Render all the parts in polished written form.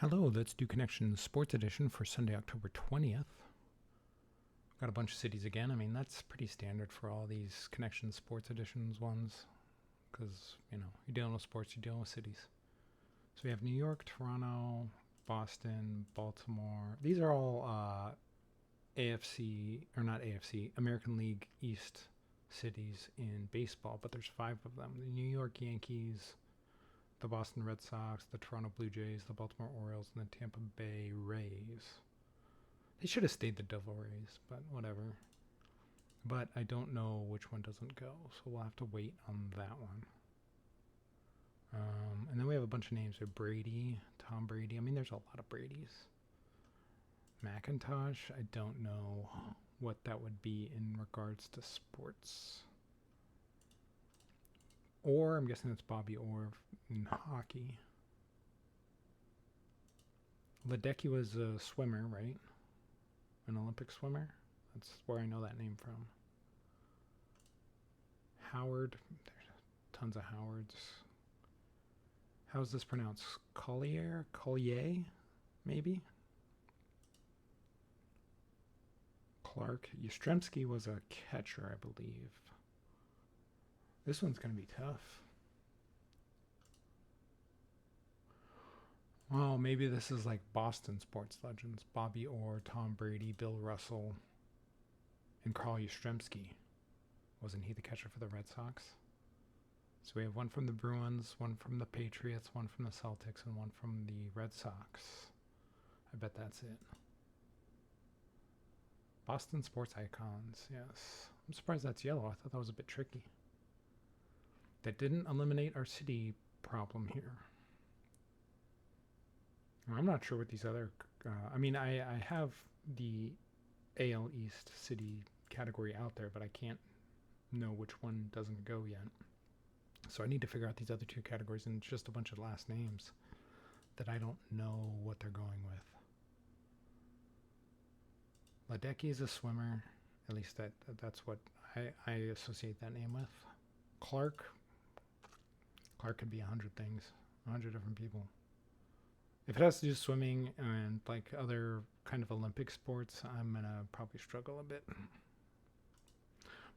Hello, let's do Connection Sports Edition for Sunday, October 20th. Got a bunch of cities again. I mean, that's pretty standard for all these Connection Sports Editions ones because, you're dealing with sports, you're dealing with cities. So we have New York, Toronto, Boston, Baltimore. These are all AFC, or not AFC, American League East cities in baseball, but there's 5 of them. The New York Yankees, the Boston Red Sox, the Toronto Blue Jays, the Baltimore Orioles, and the Tampa Bay Rays. They should have stayed the Devil Rays, but whatever. But I don't know which one doesn't go, so we'll have to wait on that one. And then we have a bunch of names. We have Brady, Tom Brady. I mean, there's a lot of Bradys. McIntosh, I don't know what that would be in regards to sports. Or I'm guessing it's Bobby Orr in hockey. Ledecky was a swimmer, right? An Olympic swimmer. That's where I know that name from. Howard. There's tons of Howards. How's this pronounced? Collier? Collier? Maybe? Clark. Yastrzemski was a catcher, I believe. This one's going to be tough. Oh, maybe this is like Boston sports legends. Bobby Orr, Tom Brady, Bill Russell, and Carl Yastrzemski. Wasn't he the catcher for the Red Sox? So we have one from the Bruins, one from the Patriots, one from the Celtics, and one from the Red Sox. I bet that's it. Boston sports icons, yes. I'm surprised that's yellow. I thought that was a bit tricky. That didn't eliminate our city problem here. I'm not sure what these other... I have the AL East city category out there, but I can't know which one doesn't go yet. So I need to figure out these other 2 categories, and it's just a bunch of last names that I don't know what they're going with. Ledecky is a swimmer. At least that's what I associate that name with. Clark could be 100 things, 100 different people. If it has to do with swimming and like other kind of Olympic sports, I'm going to probably struggle a bit.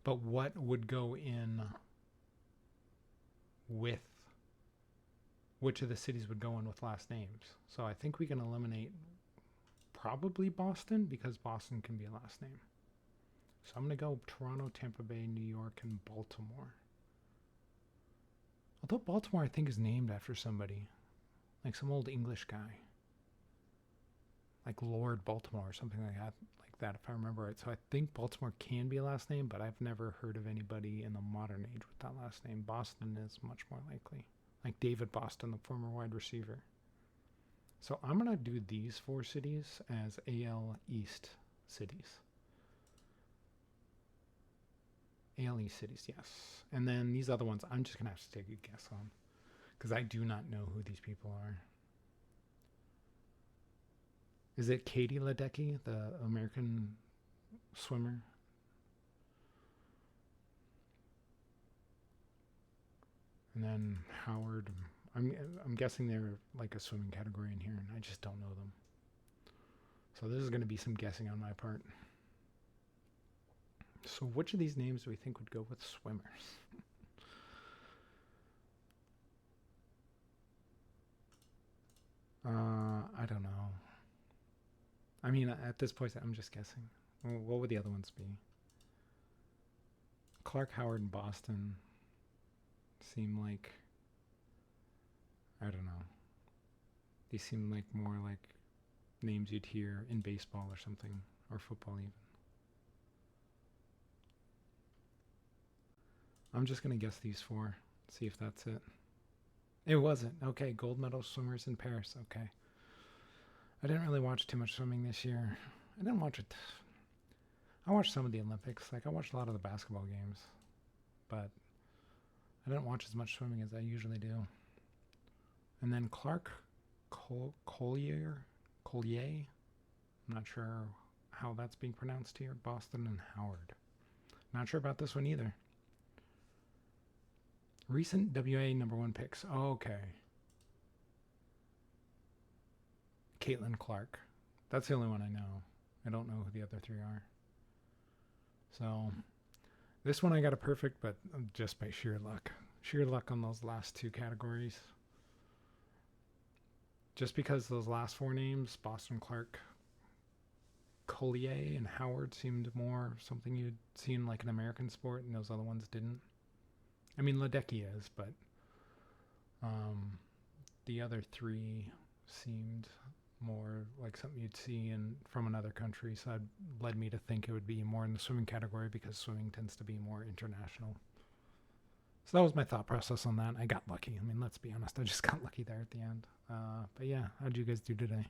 But what would go in with which of the cities would go in with last names? So I think we can eliminate probably Boston because Boston can be a last name. So I'm going to go Toronto, Tampa Bay, New York, and Baltimore. Although Baltimore I think is named after somebody. Like some old English guy. Like Lord Baltimore or something like that, if I remember right. So I think Baltimore can be a last name, but I've never heard of anybody in the modern age with that last name. Boston is much more likely. Like David Boston, the former wide receiver. So I'm going to do these 4 cities as AL East cities. AL East cities, yes. And then these other ones, I'm just going to have to take a guess on. Because I do not know who these people are. Is it Katie Ledecky, the American swimmer? And then Howard. I'm guessing they're like a swimming category in here, and I just don't know them. So this is going to be some guessing on my part. So which of these names do we think would go with swimmers? I don't know. I mean, at this point, I'm just guessing. What would the other ones be? Clark, Howard, and Boston seem like... I don't know. They seem like more like names you'd hear in baseball or something, or football even. I'm just going to guess these 4, see if that's it. It wasn't. Okay, gold medal swimmers in Paris. Okay. I didn't really watch too much swimming this year. I didn't watch it. I watched some of the Olympics. Like, I watched a lot of the basketball games. But I didn't watch as much swimming as I usually do. And then Clark Collier? I'm not sure how that's being pronounced here. Boston and Howard. Not sure about this one either. Recent WA number 1 picks. Oh, okay. Caitlin Clark. That's the only one I know. I don't know who the other three are. So this one I got a perfect, but just by sheer luck. Sheer luck on those last two categories. Just because those last four names, Boston Clark, Collier, and Howard, seemed more something you'd see in like an American sport, and those other ones didn't. I mean, Ledecky is, but the other three seemed more like something you'd see from another country, so it led me to think it would be more in the swimming category because swimming tends to be more international. So that was my thought process on that. I got lucky. I mean, let's be honest. I just got lucky there at the end. But yeah, how'd you guys do today?